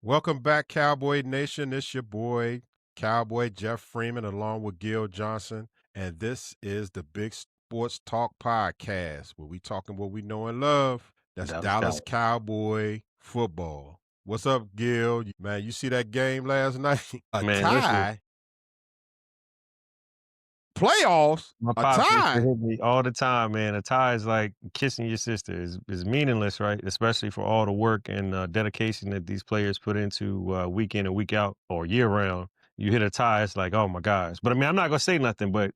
Welcome back, Cowboy Nation. It's your boy, Cowboy Jeff Freeman, along with Gil Johnson. And this is the Big Sports Talk Podcast, where we talking what we know and love. That's Dallas Dallas Cowboys. Cowboy football. What's up, Gil? Man, you see that game last night? A Man, listen, tie? Playoffs? my A pops used to tie? hit me all the time, man. A tie is like kissing your sister. Is meaningless, right? Especially for all the work and dedication that these players put into week in and week out or year round. You hit a tie, it's like, oh my gosh. But I mean, I'm not gonna say nothing, but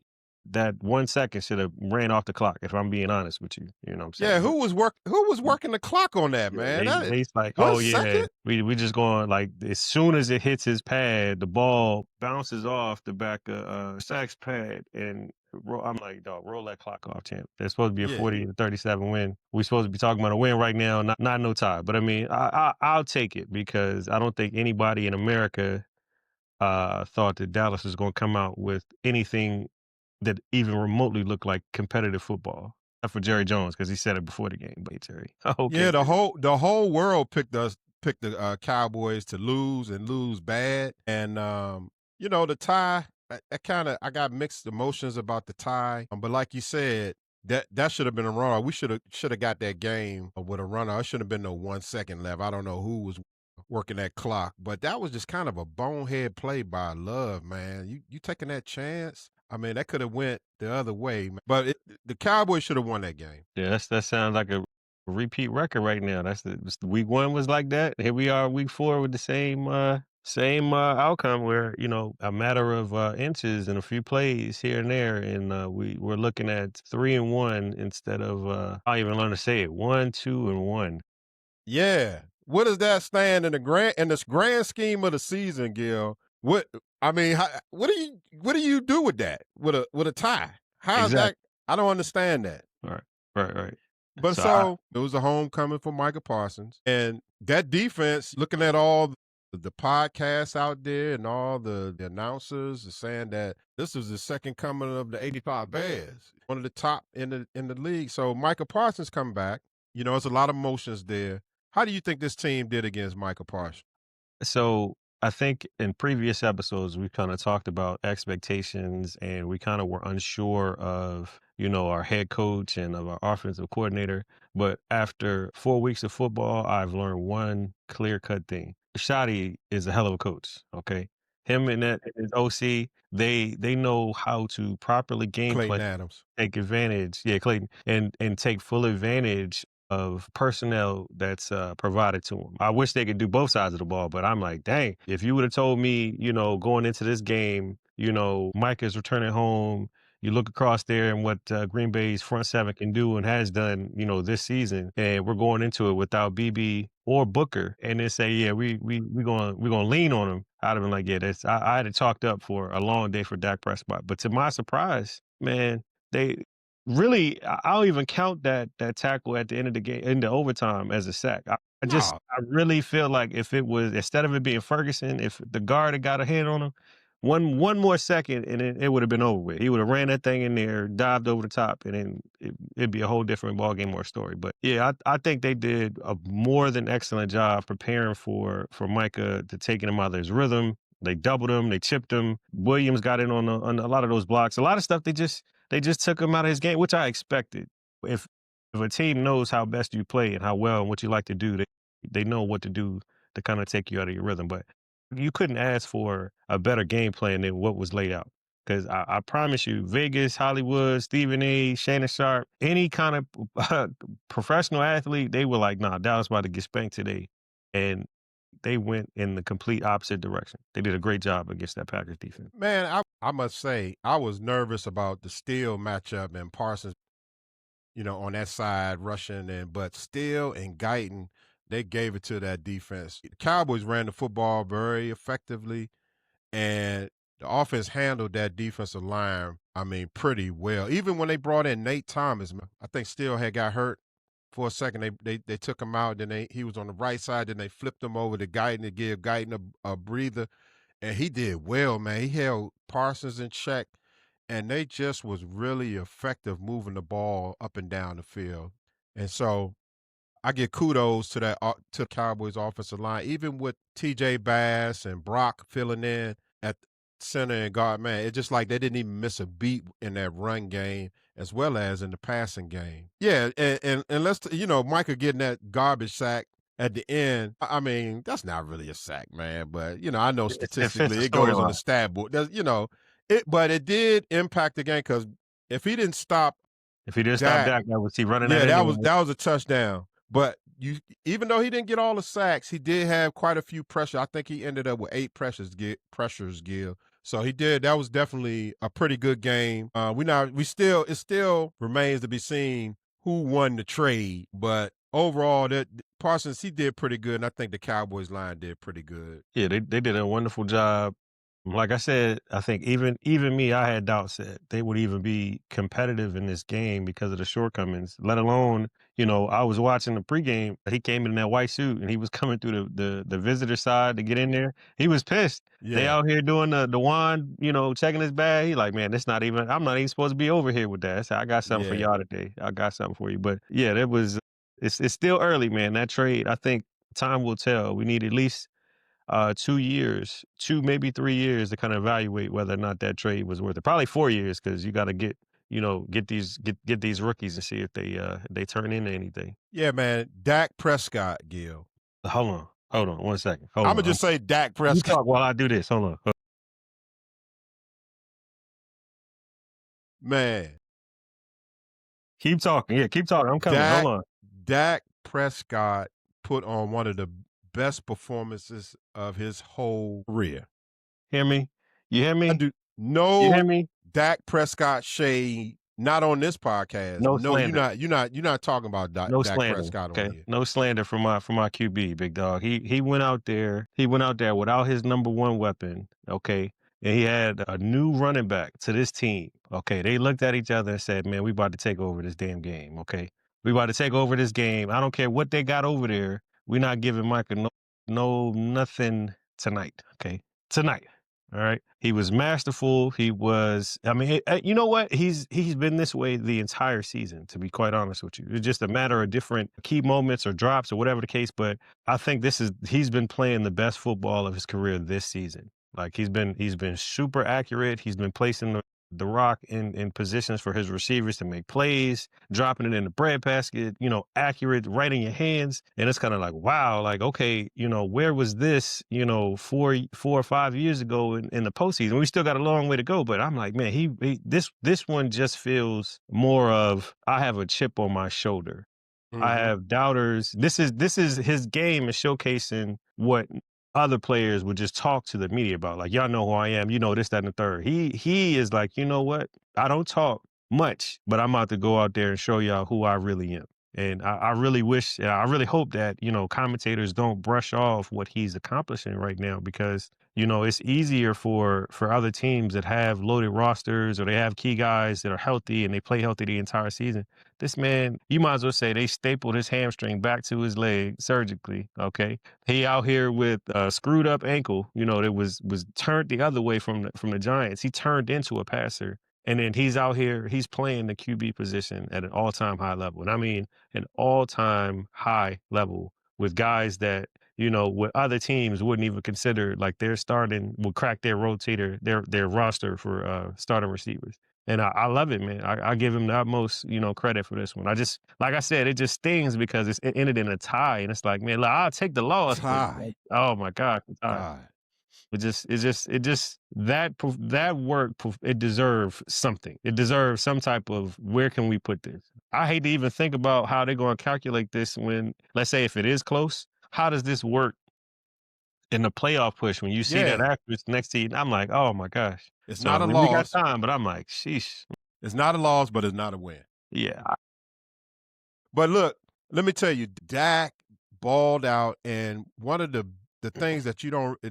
that 1 second should have ran off the clock, if I'm being honest with you. You know what I'm Yeah, saying? But who was working the clock on that, yeah, man? they's like, One "Oh, yeah, second? we just going like as soon as it hits his pad, the ball bounces off the back of, Sack's pad and I'm like, "Dog, roll that clock off, champ. There's supposed to be a Yeah. 40-37 win. We supposed to be talking about a win right now, not no tie." But I mean, I'll take it because I don't think anybody in America, thought that Dallas was gonna come out with anything that even remotely looked like competitive football. Except for Jerry Jones, because he said it before the game. But hey, Jerry, okay, Yeah, the Jerry. whole world picked the Cowboys to lose and lose bad, and the tie. I got mixed emotions about the tie, but like you said, that should have been a run. We should have got that game with a runner. It shouldn't have been no 1 second left. I don't know who was working that clock, but that was just kind of a bonehead play by Love, man. You taking that chance? I mean, that could have went the other way, man. But the Cowboys should have won that game. Yeah, that sounds like a repeat record right now. Week 1 was like that. Here we are week 4 with the same outcome where, a matter of inches and a few plays here and there, and we're looking at 3-1 instead of I don't even learn to say it. 1, 2, and 1. Yeah. What does that stand in this grand scheme of the season, Gil? What I mean, what do you do with that? With a tie? How's Exactly. that? I don't understand that. Right. Right, right. But So I so it was a homecoming for Micah Parsons. And that defense, looking at all the podcasts out there and all the announcers are saying that this was the second coming of the 85 Bears, one of the top in the league. So Micah Parsons come back. It's a lot of emotions there. How do you think this team did against Micah Parsons? So I think in previous episodes we kind of talked about expectations and we kind of were unsure of, our head coach and of our offensive coordinator. But after 4 weeks of football, I've learned one clear cut thing. Shotty is a hell of a coach. Okay. Him and that and his OC, they know how to properly game Clayton plan, Adams. take advantage. Yeah, Clayton, and take full advantage of personnel that's provided to them. I wish they could do both sides of the ball, but I'm like, dang, if you would have told me, going into this game, Mike is returning home. You look across there and what Green Bay's front seven can do and has done, this season, and we're going into it without BB or Booker, and then say, yeah, we're gonna lean on him. I'd have been like, yeah, I had it chalked up for a long day for Dak Prescott, but to my surprise, man, they really, I'll even count that tackle at the end of the game in the overtime as a sack. No. I really feel like if it was instead of it being Ferguson, if the guard had got a hand on him, one more second and it would have been over with. He would have ran that thing in there, dived over the top, and then it'd be a whole different ball game or story. But yeah, I think they did a more than excellent job preparing for Micah to taking him out of his rhythm. They doubled him, they chipped him. Williams got in on a lot of those blocks. A lot of stuff they just took him out of his game, which I expected. If if a team knows how best you play and how well and what you like to do, they know what to do to kind of take you out of your rhythm. But you couldn't ask for a better game plan than what was laid out. Because I promise you, Vegas, Hollywood, Stephen A, Shannon Sharp, any kind of professional athlete, they were like, nah, Dallas about to get spanked today. And they went in the complete opposite direction. They did a great job against that Packers defense. Man, I must say, I was nervous about the Steele matchup and Parsons, on that side rushing but Steele and Guyton, they gave it to that defense. The Cowboys ran the football very effectively, and the offense handled that defensive line, I mean, pretty well. Even when they brought in Nate Thomas, man, I think Steele had got hurt for a second. They took him out, then he was on the right side, then they flipped him over to Guyton to give Guyton a breather. And he did well, man. He held Parsons in check, and they just was really effective moving the ball up and down the field. And so I give kudos to that to the Cowboys offensive line, even with T.J. Bass and Brock filling in at center and guard. Man, it's just like they didn't even miss a beat in that run game as well as in the passing game. Yeah, and let's Micah getting that garbage sack at the end. I mean, that's not really a sack, man. But I know It fits statistically the it goes in the storyline. stat book. But it did impact the game because if he didn't stop If he didn't stop Dak, Dak, that was he running that yeah, that anyway. was a touchdown. But even though he didn't get all the sacks, he did have quite a few pressures. I think he ended up with 8 pressures, Gil. So he did. That was definitely a pretty good game. It still remains to be seen who won the trade. But overall, that Parsons, he did pretty good, and I think the Cowboys line did pretty good. Yeah, they did a wonderful job. Like I said, I think even me, I had doubts that they would even be competitive in this game because of the shortcomings, let alone, I was watching the pregame. He came in that white suit and he was coming through the visitor side to get in there. He was pissed. They Yeah. out here doing the wand, checking his bag. He like, man, I'm not even supposed to be over here with that. I said, I got something for Yeah. y'all today. I got something for you. But yeah, it's still early, man. That trade, I think time will tell. We need at least 2 years, 2, maybe 3 years to kind of evaluate whether or not that trade was worth it. Probably 4 years because you got to get these rookies and see if they turn into anything. Yeah, man. Dak Prescott, Gil. Hold on 1 second. Hold I'm on. gonna just say Dak You Prescott. talk while I do this. Hold on. Man. Keep talking. Yeah, keep talking. I'm coming. Hold on. Dak Prescott put on one of the best performances of his whole career. Hear me? You hear me? You No hear me? Dak Prescott shade, not on this podcast. No No, slander. you're not talking about No Dak slander. Prescott on Okay. here. No slander from my QB, big dog. He went out there. He went out there without his number one weapon. Okay. And he had a new running back to this team. Okay. They looked at each other and said, man, we about to take over this damn game. Okay. We about to take over this game. I don't care what they got over there. We're not giving Micah nothing tonight. Okay. Tonight. All right. He was masterful. He was, I mean, you know what? He's been this way the entire season, to be quite honest with you. It's just a matter of different key moments or drops or whatever the case. But I think he's been playing the best football of his career this season. Like he's been super accurate. He's been placing the rock in positions for his receivers to make plays, dropping it in the bread basket, accurate, right in your hands. And it's kind of like, wow, like, okay, where was this, 4 or 5 years ago in the postseason? We still got a long way to go, but I'm like, man, this one just feels more of, I have a chip on my shoulder. I have doubters. This is his game is showcasing what other players would just talk to the media about. Like, y'all know who I am, this, that, and the third. He is like, you know what? I don't talk much, but I'm about to go out there and show y'all who I really am. And I really wish, I really hope that, commentators don't brush off what he's accomplishing right now because, it's easier for other teams that have loaded rosters or they have key guys that are healthy and they play healthy the entire season. This man, you might as well say they stapled his hamstring back to his leg surgically. Okay. He out here with a screwed up ankle, that was turned the other way from the Giants. He turned into a passer. And then he's out here, he's playing the QB position at an all-time high level. And I mean, an all-time high level with guys that, what other teams wouldn't even consider, like their starting, will crack their rotator, their roster for starting receivers. And I love it, man. I give him the utmost, credit for this one. Like I said, it just stings because it ended in a tie. And it's like, man, I'll take the loss. Tie. But, oh my God. God. That work, it deserves something. It deserves some type of, where can we put this? I hate to even think about how they're going to calculate this when, let's say if it is close, how does this work in the playoff push when you see that asterisk next to you? I'm like, oh my gosh. It's So, not a I mean, we got loss. time, but I'm like, sheesh. It's not a loss, but it's not a win. Yeah. But look, let me tell you, Dak balled out, and one of the things that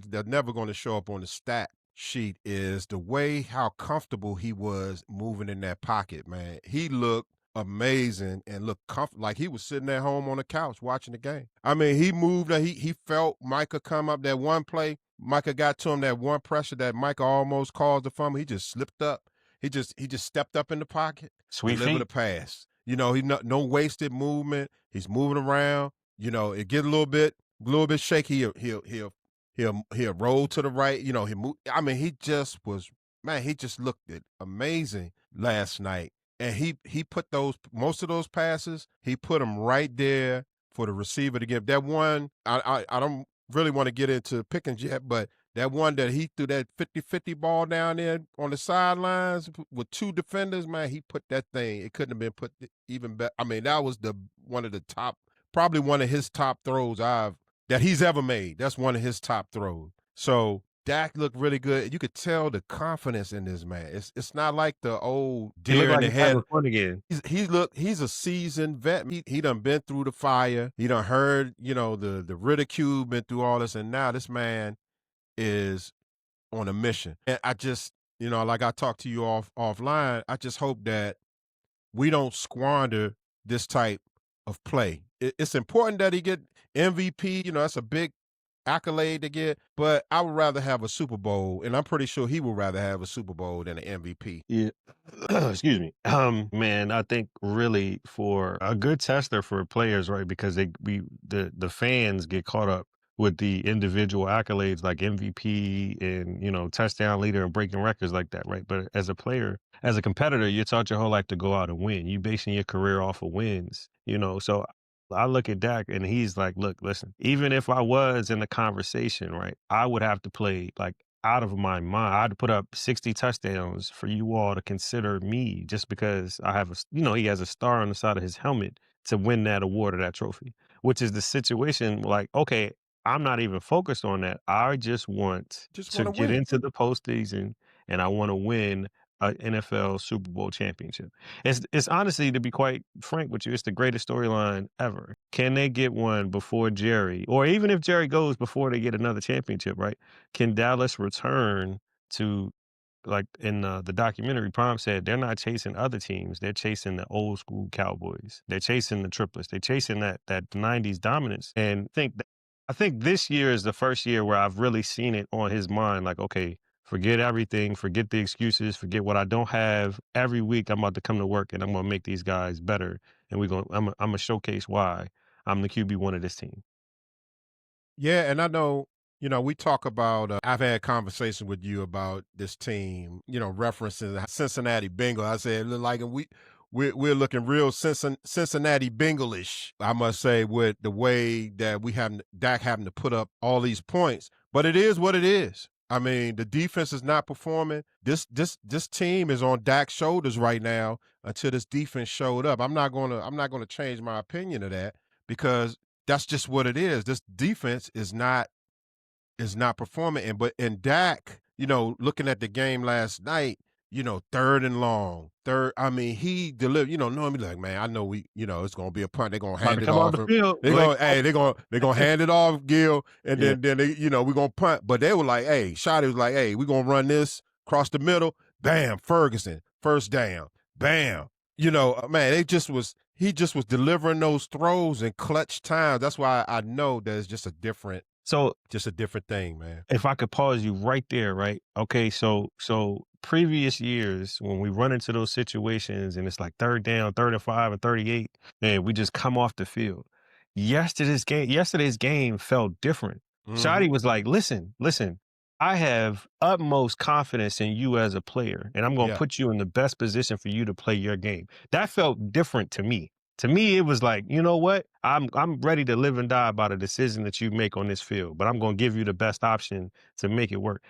they're never going to show up on the stat sheet is the way how comfortable he was moving in that pocket, man. He looked amazing and looked comfortable, like he was sitting at home on the couch watching the game. I mean, he moved, he felt Micah come up that one play. Micah got to him that one pressure that Micah almost caused the fumble. He just slipped up. He just stepped up in the pocket, Sweet delivered feet. a pass. He no wasted movement. He's moving around. It get a little bit shaky. He'll roll to the right. He move. I mean, he just was man. He just looked amazing last night, and he put most of those passes. He put them right there for the receiver to give. That one, I don't really want to get into Pickens yet, but that one that he threw that 50-50 ball down there on the sidelines with two defenders, man, he put that thing. It couldn't have been put even better. I mean, that was one of the top, probably one of his top throws that he's ever made. That's one of his top throws. So Dak looked really good. You could tell the confidence in this man. It's not like the old He looked deer in like the he's having head. fun again. He's a seasoned vet. He done been through the fire. He done heard, the ridicule, been through all this, and now this man is on a mission. And I just, like I talked to you offline, I just hope that we don't squander this type of play. It's important that he get MVP. That's a big accolade to get, but I would rather have a Super Bowl, and I'm pretty sure he would rather have a Super Bowl than an MVP. Yeah. Excuse me. Man, I think really for a good tester for players, right? Because the fans get caught up with the individual accolades like MVP and, touchdown leader and breaking records like that, right? But as a player, as a competitor, you're taught your whole life to go out and win. You basing your career off of wins, So I look at Dak and he's like, look, listen, even if I was in the conversation, right, I would have to play like out of my mind. I had to put up 60 touchdowns for you all to consider me just because I have he has a star on the side of his helmet to win that award or that trophy, which is the situation like, okay, I'm not even focused on that. I just want Just to want to get win. into the postseason and I want to win an NFL Super Bowl championship. It's honestly, to be quite frank with you, it's the greatest storyline ever. Can they get one before Jerry, or even if Jerry goes before they get another championship, right? Can Dallas return to like in the documentary? Prime said they're not chasing other teams; they're chasing the old school Cowboys. They're chasing the triplets. They're chasing that '90s dominance. And I think this year is the first year where I've really seen it on his mind. Like, okay, forget everything, forget the excuses, forget what I don't have. Every week, I'm about to come to work and I'm going to make these guys better, and I'm gonna showcase why I'm the QB1 of this team. Yeah, and I know, we talk about, I've had conversations with you about this team, referencing the Cincinnati Bengals. I said, look like we're looking real Cincinnati Bengalish, I must say, with the way that we have Dak having to put up all these points. But it is what it is. I mean, the defense is not performing. This team is on Dak's shoulders right now until this defense showed up. I'm not gonna change my opinion of that because that's just what it is. This defense is not performing. And Dak, looking at the game last night, third and long, third. I mean, he delivered. Normally like, man, I know it's gonna be a punt. They're gonna About to hand it come off off. the field. They're Go ahead. gonna, hey, they're gonna hand it off, Gil, and Yeah. then we're gonna punt. But they were like, hey, Shotty was like, hey, we're gonna run this across the middle. Bam, Ferguson, first down. Bam. Man, he just was delivering those throws in clutch times. That's why I know there's So just a different thing, man. if I could pause you right there, right? Okay, so previous years when we run into those situations and it's like third down, 35 or 38, and we just come off the field. Yesterday's game felt different. Hmm. Shadi was like, listen, I have utmost confidence in you as a player, and I'm gonna Yeah. put you in the best position for you to play your game. That felt different to me. To me, it was like, you know what? I'm ready to live and die by the decision that you make on this field, but I'm going to give you the best option to make it work.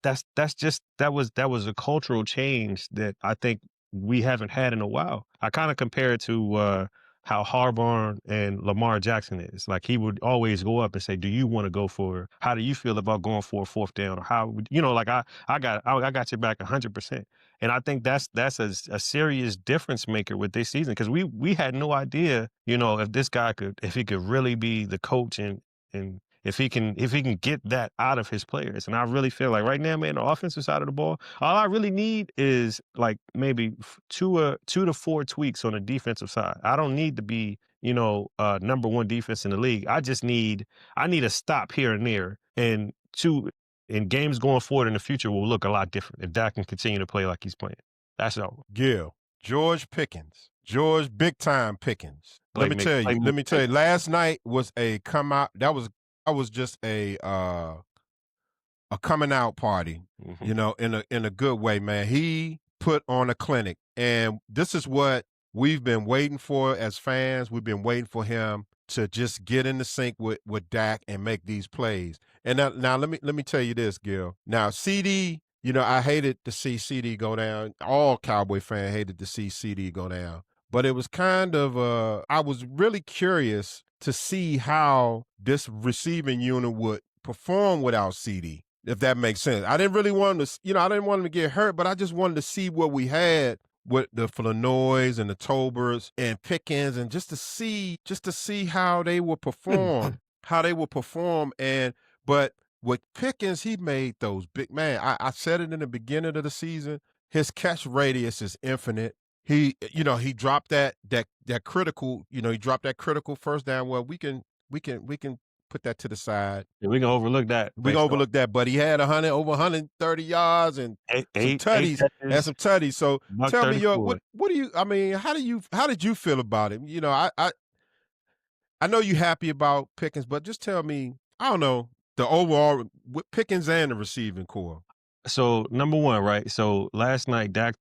That was a cultural change that I think we haven't had in a while. I kind of compare it to how Harbaugh and Lamar Jackson is. Like he would always go up and say, "Do you want to go for? How do you feel about going for a fourth down? Or how like I got your back 100%." And I think that's a serious difference maker with this season because we had no idea, if this guy if he could really be the coach and if he can get that out of his players. And I really feel like right now, man, the offensive side of the ball, all I really need is like maybe two to four tweaks on the defensive side. I don't need to be, number one defense in the league. I need a stop here and there. And games going forward in the future will look a lot different if Dak can continue to play like he's playing. That's all. Gil, George Pickens. George Big Time Pickens. Let me tell you. Let me tell you. Last night was a come out. That was just a coming out party, Mhm. you know, in a good way, man. He put on a clinic, and this is what we've been waiting for as fans. We've been waiting for him to just get in the sync with Dak and make these plays. And now let me tell you this, Gil. Now CD, you know, I hated to see CD go down. All Cowboy fan hated to see CD go down. But it was kind of I was really curious to see how this receiving unit would perform without CD, if that makes sense. I didn't really want him to, you know, I didn't want him to get hurt, but I just wanted to see what we had with the Flanoys and the Tolberts and Pickens, and just to see how they would perform, how they would perform. And but with Pickens, he made those big man. I said it in the beginning of the season. His catch radius is infinite. He, you know, he dropped that critical, you know, he dropped that critical first down. Well, we can put that to the side. Yeah, we can overlook that We can based on overlook that, but he had over 130 yards and some eight tutties, had catches, some tutties. So buck tell me your 34. what do you? I mean, how did you feel about him? You know, I know you happy about Pickens, but just tell me, I don't know, the overall with Pickens and the receiving core. So number one, right? So last night, Dak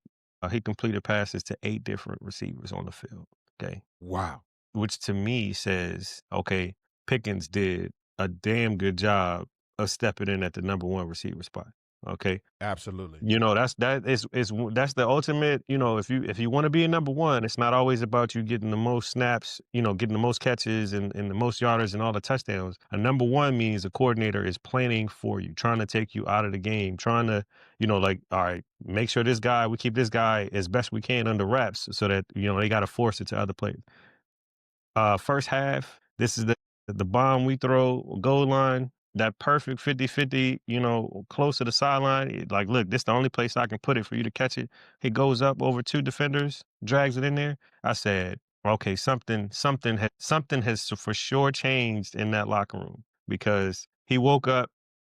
he completed passes to 8 different receivers on the field. Okay, Wow, which to me says, okay, Pickens did a damn good job of stepping in at the number one receiver spot. Okay, absolutely. you know, that's the ultimate, you know, if you want to be a number one, it's not always about you getting the most snaps, you know, getting the most catches and the most yarders and all the touchdowns. A number one means a coordinator is planning for you, trying to take you out of the game, trying to, you know, like, all right, make sure we keep this guy as best we can under wraps so that, you know, they got to force it to other players. First half, this is the bomb we throw, goal line, that perfect 50-50, you know, close to the sideline. Like, look, this the only place I can put it for you to catch it. He goes up over 2 defenders, drags it in there. I said, okay, something has for sure changed in that locker room because he woke up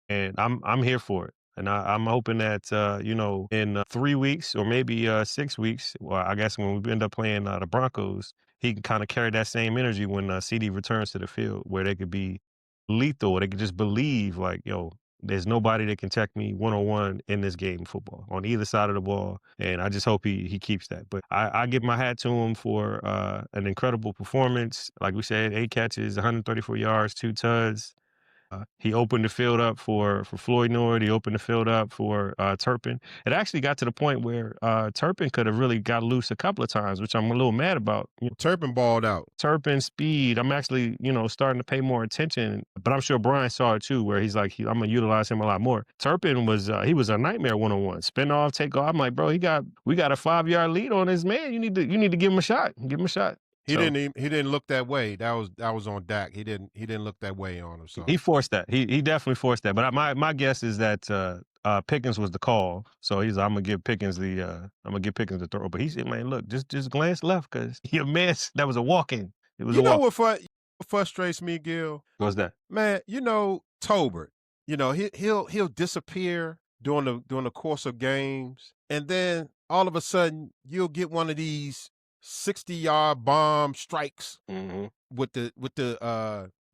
and I'm here for it. And I'm hoping that you know, in 3 weeks or maybe 6 weeks, well, I guess when we end up playing the Broncos, he can kind of carry that same energy when CD returns to the field, where they could be lethal, or they could just believe like, yo, there's nobody that can check me 1-on-1 in this game of football on either side of the ball. And I just hope he keeps that. But I give my hat to him for an incredible performance. Like we said, 8 catches, 134 yards, 2 tuds. He opened the field up for Floyd Nord. He opened the field up for Turpin. It actually got to the point where Turpin could have really got loose a couple of times, which I'm a little mad about. You know, Turpin balled out. Turpin speed. I'm actually, you know, starting to pay more attention, but I'm sure Brian saw it too, where he's like, I'm gonna utilize him a lot more. Turpin was he was a nightmare 1-on-1, spin off, take off. I'm like, bro, we got a 5-yard lead on this man. You need to give him a shot. Give him a shot. So He didn't look that way. That was on Dak. He didn't look that way on him. he So forced that. He definitely forced that. But my guess is that Pickens was the call. So he's I'm gonna give Pickens the throw. But he said, man, look, just glance left because you missed. That was a walk in. It was a you know walk. what frustrates me, Gil? What was that? Man, you know, Tolbert, you know, he'll disappear during the course of games, and then all of a sudden you'll get one of these 60-yard bomb strikes Hmm. with the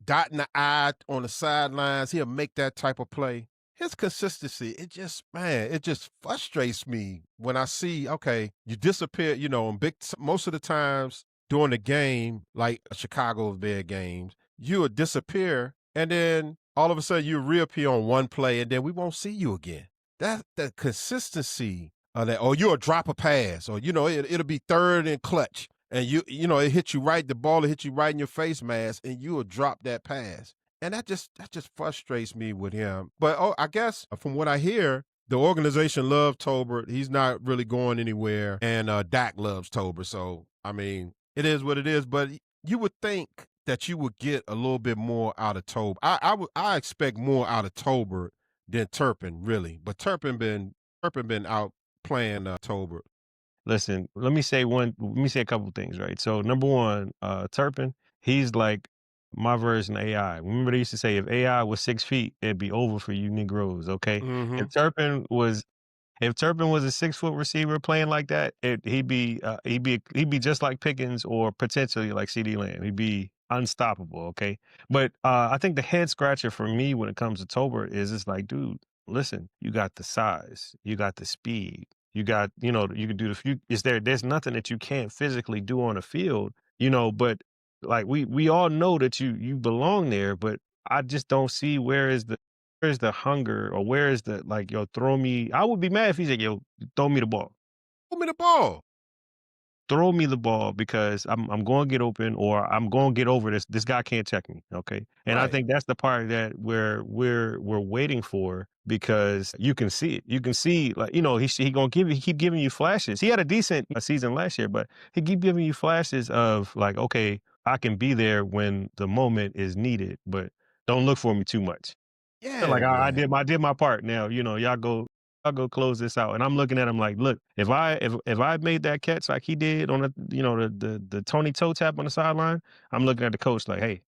dotting the I on the sidelines. He'll make that type of play. His consistency, it just frustrates me when I see, okay, you disappear, you know, most of the times during the game, like Chicago Bear games, you would disappear, and then all of a sudden you reappear on one play, and then we won't see you again. That the consistency of that, or you'll drop a pass, or you know it'll be third and clutch, and you know it hit you right, the ball will hit you right in your face mask, and you will drop that pass, and that just frustrates me with him. But I guess from what I hear, the organization loves Tolbert. He's not really going anywhere, and Dak loves Tolbert. So I mean, it is what it is. But you would think that you would get a little bit more out of Tolbert. I expect more out of Tolbert than Turpin, really. But Turpin been out playing Tolbert. Listen, let me say a couple things, right? So number one, Turpin, he's like my version of AI. Remember they used to say if AI was 6 feet, it'd be over for you Negroes, okay? Mm-hmm. And Turpin was If Turpin was a 6-foot receiver playing like that, he'd be just like Pickens or potentially like CD Lamb. He'd be unstoppable. Okay, but I think the head scratcher for me when it comes to Tolbert is it's like, dude, listen, you got the size, you got the speed, you got you can do the few. There's nothing that you can't physically do on the field, but like we all know that you belong there, but I just don't see where's the hunger or where is the like, yo, throw me. I would be mad if he said, yo, throw me the ball. Throw me the ball. Throw me the ball because I'm going to get open or I'm going to get over this. This guy can't check me. Okay. And I Right. think that's the part that we're waiting for because you can see it. You can see like, he going to he keep giving you flashes. He had a decent season last year, but he keep giving you flashes of like, okay, I can be there when the moment is needed, but don't look for me too much. Yeah, Like man. I did my part. Now, y'all go close this out. And I'm looking at him like, look, if I made that catch like he did on the Tony toe tap on the sideline, I'm looking at the coach like, hey,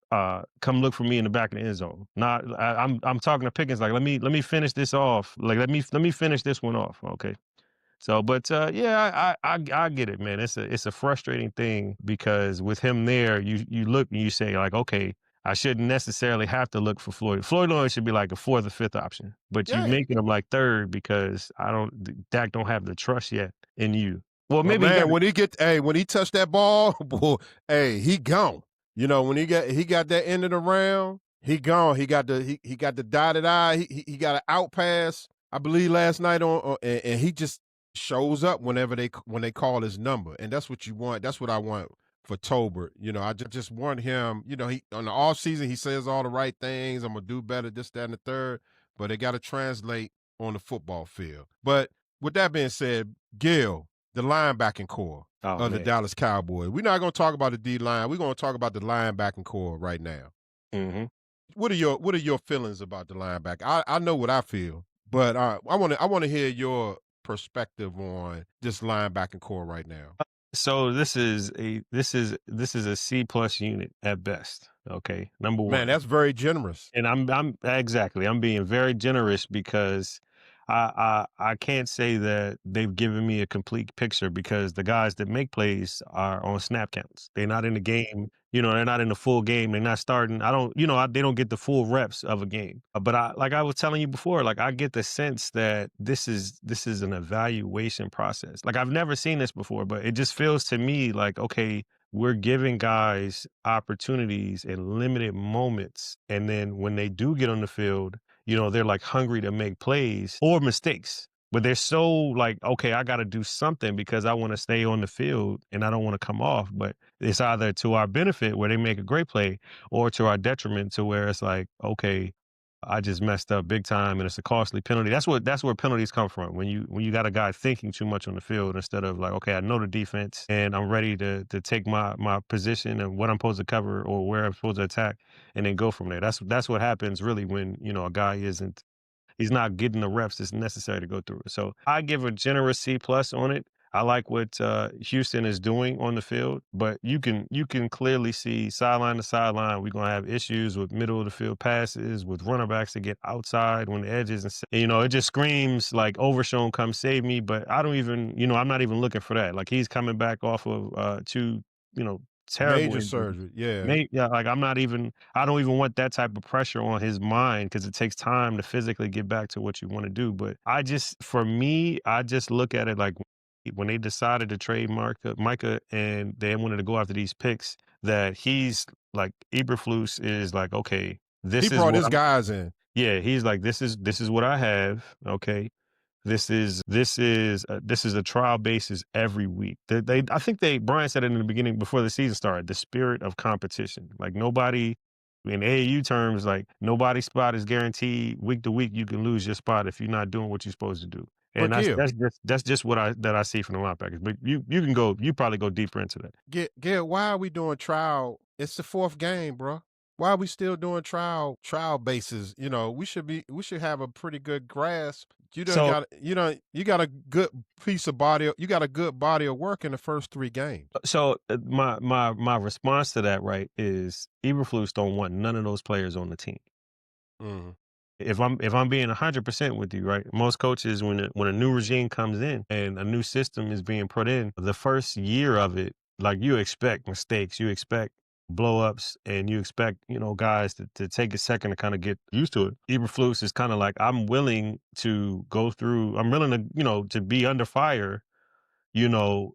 come look for me in the back of the end zone. Not I'm talking to Pickens like let me finish this off. Like let me finish this one off. Okay. So, but yeah, I get it, man. It's a frustrating thing because with him there, you look and you say like, okay, I shouldn't necessarily have to look for Floyd. Floyd Lawrence should be like a fourth or fifth option, but you Yeah. making him like third because Dak don't have the trust yet in you. Well, But maybe he got man, when he touched that ball, boy, hey, he gone. When he got that end of the round, he gone. He got the dotted eye. He got an out pass, I believe, last night and he just shows up when they call his number, and that's what you want. That's what I want for Tolbert. I just want him. He on the off season he says all the right things. I'm gonna do better, this, that, and the third, but it got to translate on the football field. But with that being said, Gil, the linebacking core oh of the man. Dallas Cowboys. We're not going to talk about the D line. We're going to talk about the linebacking core right now. Hmm. What are your feelings about the linebacker? I know what I feel, but I want to hear your perspective on this linebacking core right now. So this is a C+ unit at best. Okay, number Man, one. that's very generous. And I'm exactly. I'm being very generous because I can't say that they've given me a complete picture because the guys that make plays are on snap counts. They're not in the game. They're not in the full game. They're not starting. I don't. They don't get the full reps of a game. But like I was telling you before, like I get the sense that this is an evaluation process. Like I've never seen this before, but it just feels to me like okay, we're giving guys opportunities in limited moments. And then when they do get on the field, they're like hungry to make plays or mistakes. But they're so like, okay, I got to do something because I want to stay on the field and I don't want to come off. But it's either to our benefit where they make a great play or to our detriment to where it's like, okay, I just messed up big time and it's a costly penalty. That's where penalties come from. When you got a guy thinking too much on the field instead of like, okay, I know the defense and I'm ready to take my position and what I'm supposed to cover or where I'm supposed to attack and then go from there. That's what happens really when, a guy he's not getting the reps that's necessary to go through it. So I give a generous C+ on it. I like what Houston is doing on the field, but you can clearly see sideline to sideline. We're gonna have issues with middle of the field passes, with running backs that get outside when the edges, and it just screams like Overshown, come save me. But I don't even, I'm not even looking for that. Like he's coming back off of two, terrible Major injuries. surgery. Yeah. Yeah, like I don't even want that type of pressure on his mind because it takes time to physically get back to what you want to do. But for me, I just look at it like when they decided to trade Micah and they wanted to go after these picks, that he's like Eberflus is like, okay, He this is brought what his I'm. guys in. Yeah, he's like, this is what I have. Okay, this is a trial basis every week. I think Brian said it in the beginning before the season started. The spirit of competition, like nobody in AAU terms, like nobody's spot is guaranteed. Week to week, you can lose your spot if you're not doing what you're supposed to do. But And that's Gil, that's just that's just what I see from the linebackers. But you probably go deeper into that. Gil, why are we doing trial? It's the fourth game, bro. Why are we still doing trial bases? We should have a pretty good grasp. So You got a good piece of body. You got a good body of work in the first three games. my response to that, right, is Eberflus don't want none of those players on the team. Mhm. If I'm being 100% with you, right? Most coaches, when a new regime comes in and a new system is being put in, the first year of it, like you expect mistakes, you expect blow ups, and you expect guys to take a second to kind of get used to it. Eberflus is kind of like, I'm willing to go through. I'm willing to to be under fire. You know,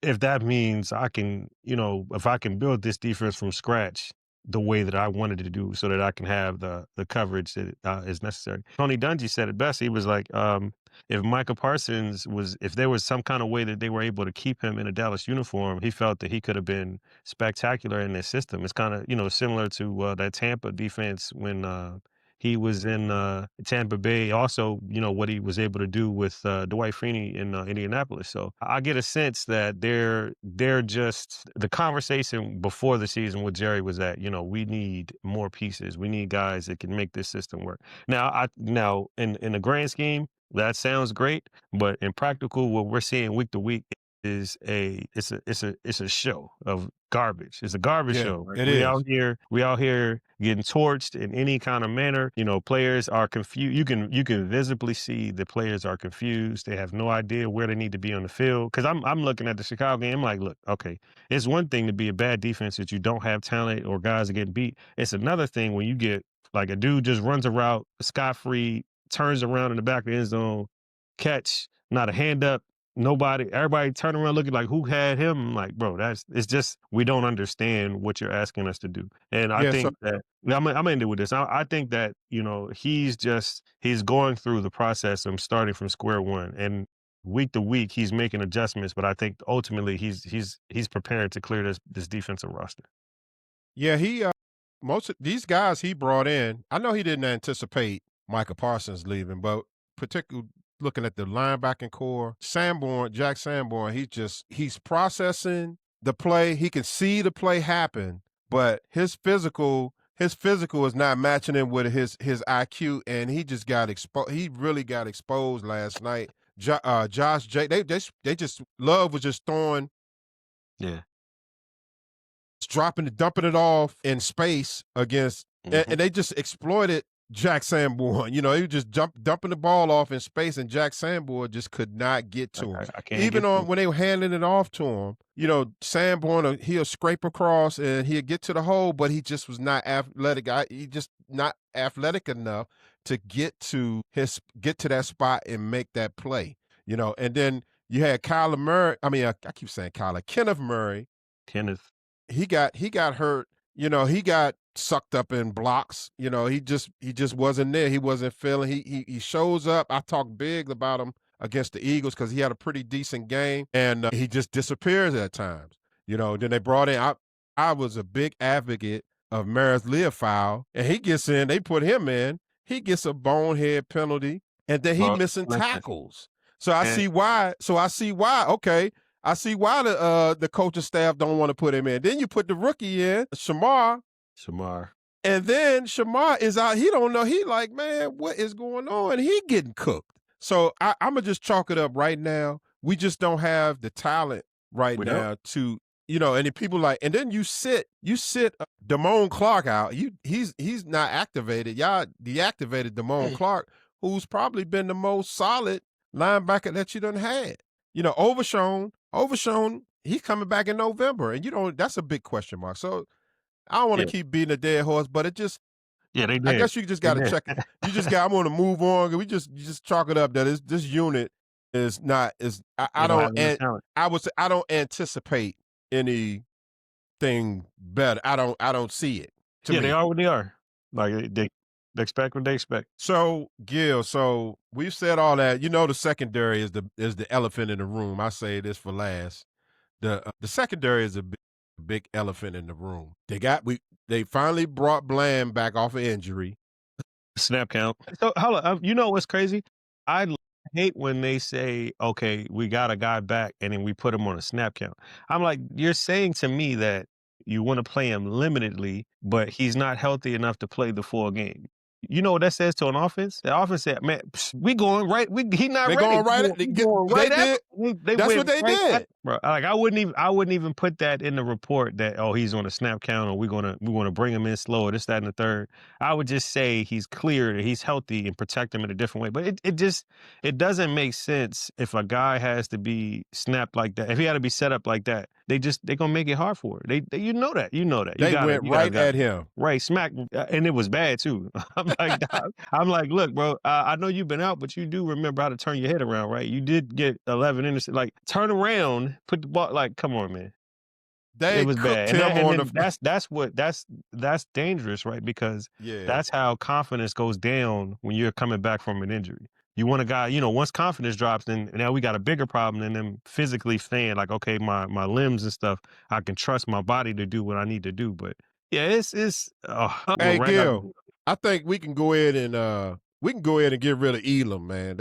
if that means I can, if I can build this defense from scratch the way that I wanted to do so that I can have the coverage that is necessary. Tony Dungy said it best. He was like, if Micah Parsons if there was some kind of way that they were able to keep him in a Dallas uniform, he felt that he could have been spectacular in this system. It's kind of, similar to that Tampa defense when he was in Tampa Bay. Also, what he was able to do with Dwight Freeney in Indianapolis. So I get a sense that they're just the conversation before the season with Jerry was that we need more pieces. We need guys that can make this system work. Now in the grand scheme, that sounds great, but in practical, what we're seeing week to week is it's a show of garbage. It's a garbage show. Right? It is. We out here getting torched in any kind of manner. Players are confused. You can visibly see the players are confused. They have no idea where they need to be on the field. Because I'm looking at the Chicago game. I'm like, look, okay, it's one thing to be a bad defense that you don't have talent or guys are getting beat. It's another thing when you get like a dude just runs a route scot-free, turns around in the back of the end zone, catch, not a hand up. Everybody turn around looking like who had him. I'm like, bro, it's just we don't understand what you're asking us to do. And I think that I'm gonna end it with this. I think that he's going through the process of starting from square one, and week to week he's making adjustments. But I think ultimately he's preparing to clear this defensive roster. Yeah, he most of these guys he brought in. I know he didn't anticipate Micah Parsons leaving, but particularly looking at the linebacking core, Jack Sanborn, he's processing the play. He can see the play happen, but his physical is not matching him with his IQ, and he just got exposed. He really got exposed last night. Josh J. They just Love was just throwing. Yeah. Dumping it off in space against, and they just exploited Jack Sanborn. He was just dumping the ball off in space, and Jack Sanborn just could not get to him. Even when they were handing it off to him, Sanborn, he'll scrape across and he'll get to the hole, but he just was not athletic. He just not athletic enough to get to that spot and make that play. And then you had Kyler Murray. I mean, I keep saying Kenneth Murray. He got hurt. He got sucked up in blocks. He just wasn't there. He wasn't feeling. He shows up. I talked big about him against the Eagles because he had a pretty decent game, and he just disappears at times. Then they brought in. I was a big advocate of Maris Leofow, and he gets in. They put him in. He gets a bonehead penalty, and then he missing tackles. So I see why. Okay. I see why the coaching staff don't want to put him in. Then you put the rookie in, Shamar. And then Shamar is out. He don't know. He like, man, what is going on? He getting cooked. So I'm going to just chalk it up right now. We just don't have the talent right now to, and then people and then you sit Damone Clark out. He's not activated. Y'all deactivated Damone Clark, who's probably been the most solid linebacker that you done had. Overshown, he's coming back in November, and that's a big question mark. So I don't want to keep beating a dead horse, but it just they did. I guess you just got to check it. I'm going to move on. You just chalk it up that this unit is not I don't anticipate anything better. I don't see it. They are what they are. Like they expect what they expect. So, Gil, we've said all that. The secondary is the elephant in the room. I say this for last. The secondary is a big elephant in the room. They finally brought Bland back off of injury. Snap count. So hold on. You know what's crazy? I hate when they say, okay, we got a guy back and then we put him on a snap count. I'm like, you're saying to me that you want to play him limitedly, but he's not healthy enough to play the full game. You know what that says to an offense? The offense said, "Man, we going right. He not ready. Going right. That's what they did. Bro, like I wouldn't even put that in the report that, oh, he's on a snap count or we're gonna bring him in slower, this, that, and the third. I would just say he's clear, that he's healthy and protect him in a different way. But it doesn't make sense if a guy has to be snapped like that. If he had to be set up like that, they're gonna make it hard for it. They you know that. You know that. They went right at him. Right, smack, and it was bad too. I'm like, dog, I'm like, look, bro, I know you've been out, but you do remember how to turn your head around, right? You did get 11 interceptions. Like, turn around, put the ball. Like, come on, man. They It was cooked bad, him on the. that's dangerous, right? Because Yeah. that's how confidence goes down when you're coming back from an injury. You want a guy, once confidence drops, then now we got a bigger problem than them physically saying like, okay, my limbs and stuff, I can trust my body to do what I need to do. But yeah, it's Hey right out. Gil, I think we can go ahead and get rid of Elam, man.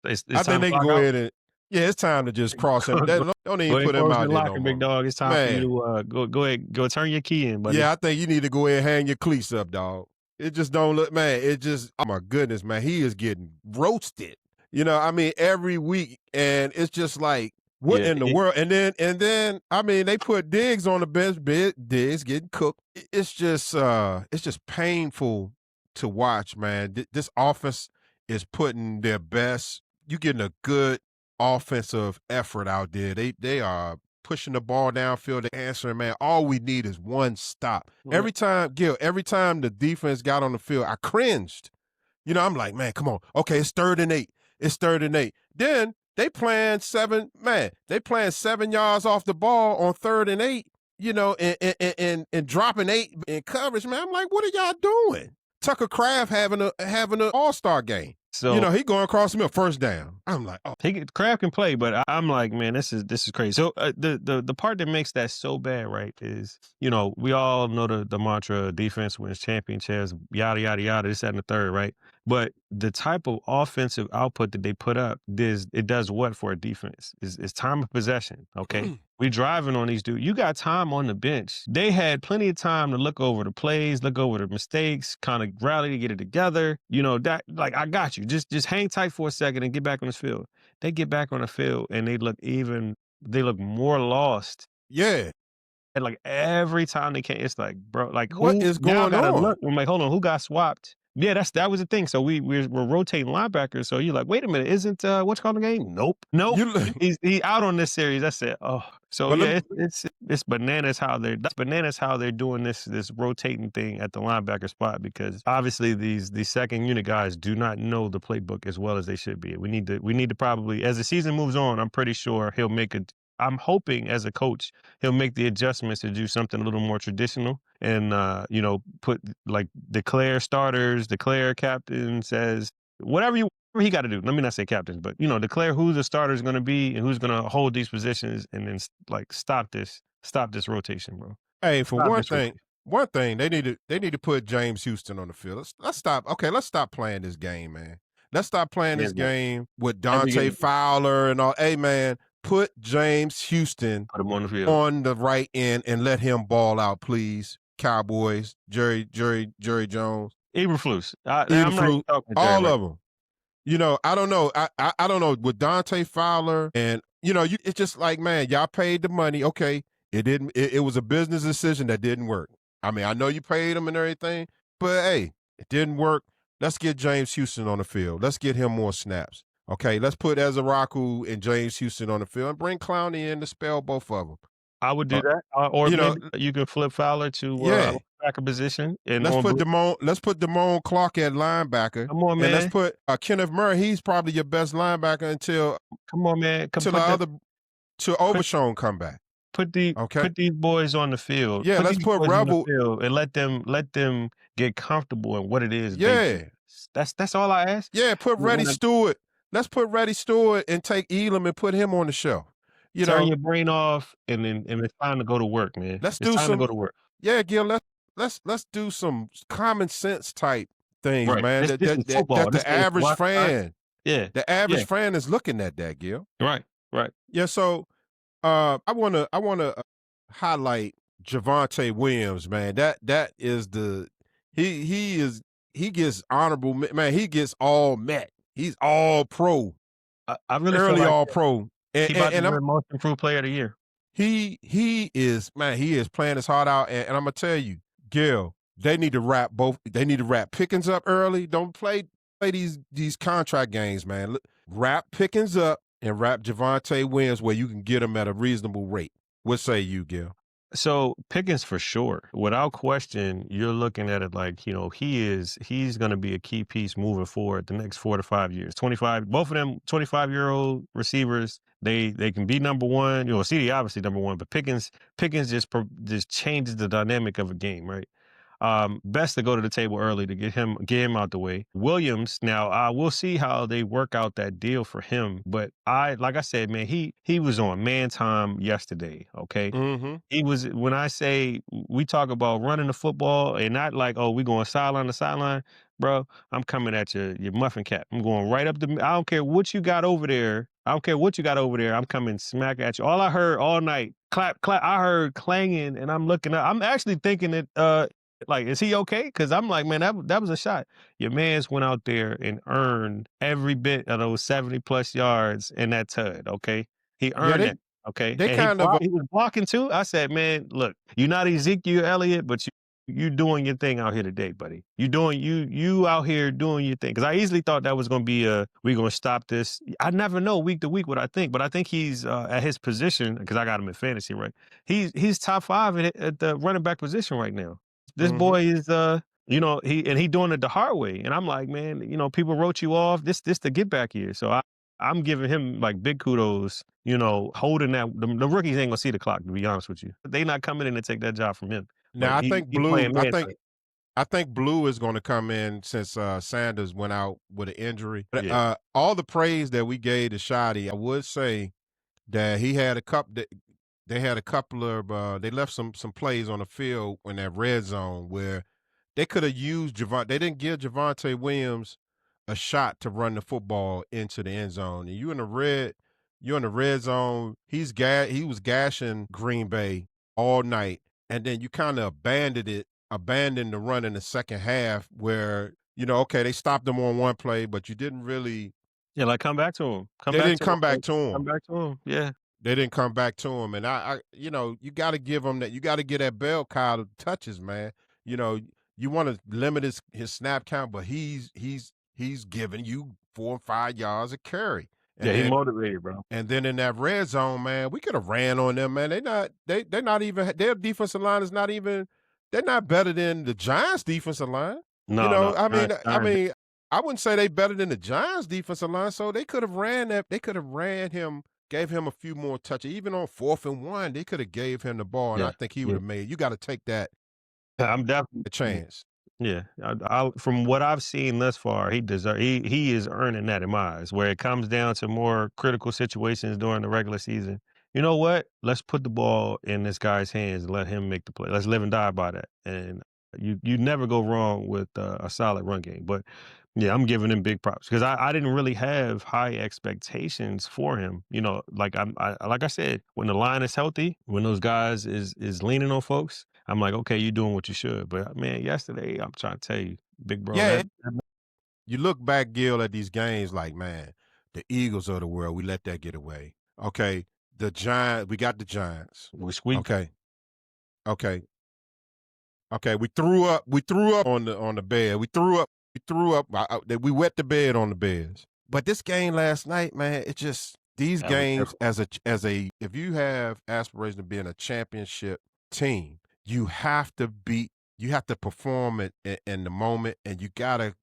It's I think time they to can clock go out. ahead and it's time to just cross him. Don't Go even ahead, put him close out your there no locker, big more. dog. It's time for Man. you to go ahead, go turn your key in, buddy. Yeah, I think you need to go ahead and hang your cleats up, dog. It just don't look, man. Oh my goodness, man. He is getting roasted. I mean, every week, and it's just like, what Yeah, in the world? And then, I mean, they put Diggs on the bench. Diggs getting cooked. It's just painful to watch, man. This offense is putting their best. You getting a good offensive effort out there. They are pushing the ball downfield, they're answering, man. All we need is one stop. Right. Every time the defense got on the field, I cringed. I'm like, man, come on. Okay, it's 3rd and 8. It's 3rd and 8. Then they playing 7 yards off the ball on 3rd and 8, and dropping 8 in coverage, man. I'm like, what are y'all doing? Tucker Kraft having an all-star game. So he going across the middle, first down. I'm like, oh. Kraft can play, but I'm like, man, this is crazy. So the part that makes that so bad, right, is we all know the mantra: defense wins championships, yada yada yada, this, that, and the third, right? But the type of offensive output that they put up, it does what for a defense? Is time of possession, okay? We driving on these dudes. You got time on the bench. They had plenty of time to look over the plays, look over the mistakes, kind of rally to get it together. That, like, I got you. Just hang tight for a second and get back on this field. They get back on the field and they look more lost. Yeah. And like every time they came, it's like, bro, like what is going on? Look. I'm like, hold on, who got swapped? Yeah, that was the thing. So we're rotating linebackers. So you're like, wait a minute, isn't what's called the game? Nope. He's out on this series. I said, oh, so yeah, it's bananas how they're doing this rotating thing at the linebacker spot, because obviously these second unit guys do not know the playbook as well as they should be. We need to probably, as the season moves on, I'm pretty sure I'm hoping as a coach, he'll make the adjustments to do something a little more traditional and, put like declare starters, declare captains as whatever he got to do. Let me not say captains, but, declare who the starter is going to be and who's going to hold these positions, and then like stop this rotation, bro. Hey, for one thing, they need to put James Houston on the field. Let's stop. Okay, let's stop playing this game, man. Let's stop playing this game with Dante Fowler and all. Hey, man. Put James Houston on the right end and let him ball out, please. Cowboys, Jerry Jones, Eberflus, all of them. I don't know. I don't know with Dante Fowler, and it's just like, man, y'all paid the money. Okay, it didn't. It was a business decision that didn't work. I mean, I know you paid him and everything, but hey, it didn't work. Let's get James Houston on the field. Let's get him more snaps. Okay, let's put Ezraku and James Houston on the field and bring Clowney in to spell both of them. I would do that, or maybe you could flip Fowler to linebacker position. And let's put Damone Clark at linebacker. Come on, man. And let's put Kenneth Murray. He's probably your best linebacker until Overshown come back. Put these boys on the field. Yeah, let's put Rebel and let them get comfortable in what it is. Yeah, that's all I ask. Yeah, put Reddy Stewart. Let's put Reddy Stewart and take Elam and put him on the show. Turn your brain off, and it's time to go to work, man. It's time to go to work. Yeah, Gil. Let's do some common sense type things, man. That the average fan, the average fan is looking at that, Gil. Right. Yeah. So, I wanna highlight Javontae Williams, man. That is he gets honorable, man. He gets all met. He's all pro. I really early feel like all pro. And He and, about to and I'm win Most Improved Player of the Year. he is, man, he is playing his heart out. And I'm gonna tell you, Gil, they need to wrap both. They need to wrap Pickens up early. Don't play these contract games, man. Wrap Pickens up and wrap Javontae Williams where you can get them at a reasonable rate. What say you, Gil? So Pickens for sure, without question, you're looking at it like, he's going to be a key piece moving forward the next 4 to 5 years. 25, both of them 25-year-old receivers, they can be number one. CD obviously number one, but Pickens just changes the dynamic of a game, right? Best to go to the table early to get him out the way. Williams, now we'll see how they work out that deal for him. But like I said, man, he was on man time yesterday. Okay, Mm-hmm. he was, when I say we talk about running the football and not like, oh, we going sideline to sideline, bro. I'm coming at your muffin cap. I'm going right up the. I don't care what you got over there. I don't care what you got over there. I'm coming smack at you. All I heard all night, clap, clap. I heard clanging, and I'm looking up. I'm actually thinking that, like, is he okay? Because I'm like, man, that was a shot. Your man's went out there and earned every bit of those 70+ yards in that tud. Okay, he Yeah, earned that. Okay, they and he kind of he was blocking too. I said, man, look, you're not Ezekiel Elliott, but you doing your thing out here today, buddy. You out here doing your thing. Because I easily thought that was going to be we going to stop this. I never know week to week what I think, but I think he's at his position, because I got him in fantasy, right? He's top 5 at the running back position right now. This mm-hmm. boy is he doing it the hard way, and I'm like, man, people wrote you off. This the get back year, so I'm giving him like big kudos, holding that. The rookies ain't gonna see the clock, to be honest with you. They not coming in to take that job from him. But Now he playing man time. I think Blue is going to come in since Sanders went out with an injury. But Yeah. all the praise that we gave to Shotty, I would say that he had a couple. They had a couple of. They left some plays on the field in that red zone where they could have used Javon. They didn't give Javontae Williams a shot to run the football into the end zone. And you're in the red zone. He was gashing Green Bay all night, and then you kind of abandoned the run in the second half where, okay, they stopped him on one play, but you didn't really. Yeah, like come back to him. Come They back didn't to him. come back to Come him. back to him. Yeah. They didn't come back to him, and you got to give him that. You got to get that bell cow touches, man. You know, you want to limit his snap count, but he's giving you 4 or 5 yards of carry, Yeah, and he then motivated, bro. and then in that red zone, man, we could have ran on them, man. They're not even, their defensive line is not even. They're not better than the Giants' defensive line. No. I mean, I wouldn't say they better than the Giants' defensive line. So they could have ran that. They could have ran him, gave him a few more touches. Even on 4th and 1, they could have gave him the ball, and I Yeah. think he would have made. You got to take that I'm definitely a chance. Yeah, from what I've seen thus far, he is earning that in my eyes. Where it comes down to more critical situations during the regular season, you know what? Let's put the ball in this guy's hands and let him make the play. Let's live and die by that. And you never go wrong with a solid run game. But yeah, I'm giving him big props because I didn't really have high expectations for him. Like like I said, when the line is healthy, when those guys is leaning on folks, I'm like, okay, you're doing what you should. But man, yesterday, I'm trying to tell you, big bro, Yeah, that you look back, Gil, at these games like, man, the Eagles of the world, we let that get away. Okay, we got the Giants. we squeaked. Okay, okay, okay. We threw up on the bed. We threw up. We wet the bed on the beds. But this game last night, man, it just these That was games different. as a if you have aspiration of being a championship team, you have to perform it in the moment, and you got to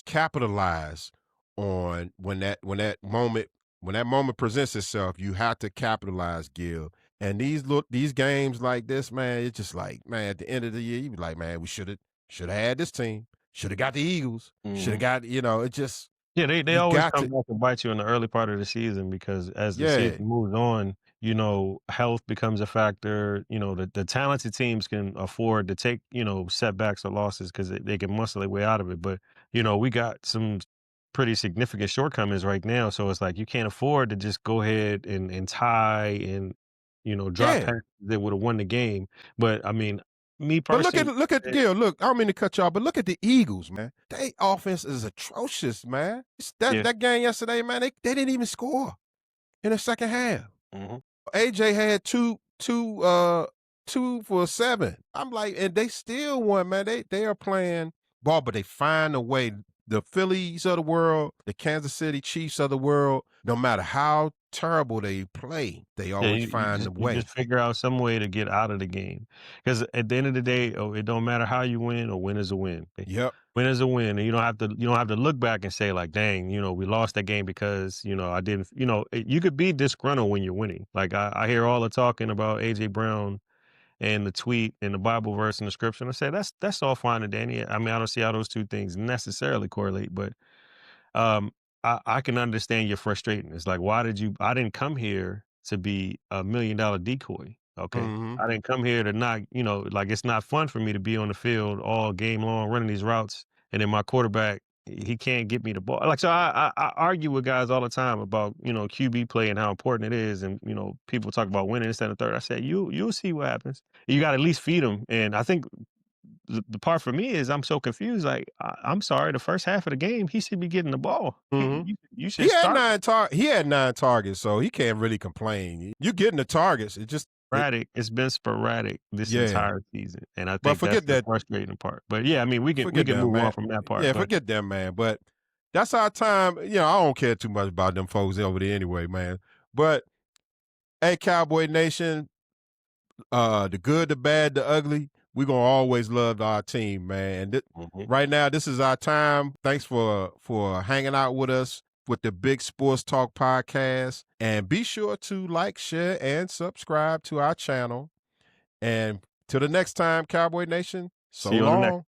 capitalize on when that moment presents itself. You have to capitalize, Gil. And these games like this, man, it's just like, man, at the end of the year, you be like, man, we should have had this team. Should have got the Eagles. Should have got, it just Yeah, they you always got come to, back and bite you in the early part of the season because as the yeah. season moves on, health becomes a factor. The talented teams can afford to take, setbacks or losses because they can muscle their way out of it. But, we got some pretty significant shortcomings right now. So it's like you can't afford to just go ahead and tie and, drop Yeah. passes that would have won the game. But I mean, me But personally, look at Gil. Look, I don't mean to cut y'all, but look at the Eagles, man. Their offense is atrocious, man. yeah. That game yesterday, man, they didn't even score. in the second half. Mhm. AJ had two for 7. I'm like, and they still won, man. They are playing ball, but they find a way. The Phillies of the world, the Kansas City Chiefs of the world, no matter how terrible they play, they Yeah, always you find just a you just way. figure out some way to get out of the game, because at the end of the day, it don't matter how you win. A win is a win. Yep. Win is a win, and you don't have to look back and say like, "Dang, we lost that game because I didn't." You could be disgruntled when you're winning. Like I hear all the talking about AJ Brown and the tweet and the Bible verse and the scripture. And I say that's all fine and dandy. I mean, I don't see how those two things necessarily correlate, but um, I can understand your frustration. It's like, I didn't come here to be $1 million decoy. Okay. Mhm. I didn't come here to not, like it's not fun for me to be on the field all game long running these routes. And then my quarterback, he can't get me the ball. Like, so I argue with guys all the time about, QB play and how important it is. And, people talk about winning instead of third. I said, you'll see what happens. You got to at least feed them. And I think the part for me is I'm so confused. Like, I'm sorry, the first half of the game, he should be getting the ball. Mhm. You should start He had 9 targets, so he can't really complain. You getting the targets. It just sporadic. It's been sporadic this yeah. entire season, and I But think that's forget the that. frustrating part. But yeah, I mean, we Forget can them, move on man. from that part. Yeah, But forget them, man. But that's our time. I don't care too much about them folks over there anyway, man. But hey, Cowboy Nation, the good, the bad, the ugly, we're gonna always love our team, man. And mhm. right now, this is our time. Thanks for hanging out with us with the Big Sports Talk podcast. And be sure to like, share, and subscribe to our channel. And till the next time, Cowboy Nation, so See you on the next. long.